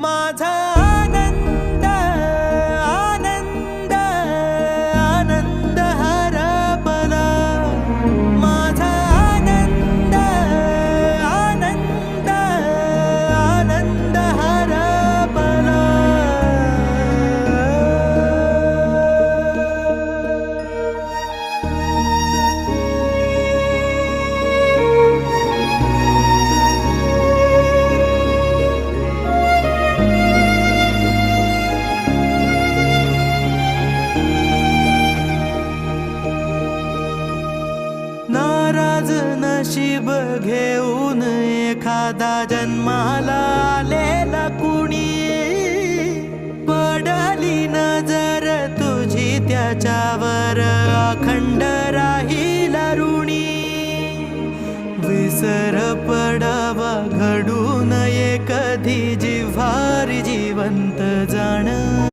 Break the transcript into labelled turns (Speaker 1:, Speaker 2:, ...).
Speaker 1: माझा आनंद आनंद आनंद हरपला, माझा आनंद आनंद आनंद हरपला. नाराज नशीब घेऊन एखादा जन्माला आलेला कुणी, पडली नजर तुझी त्याच्यावर अखंड राहील ऋणी. विसर पडावा घडू नये कधी जिव्हारी जिवंत जाण.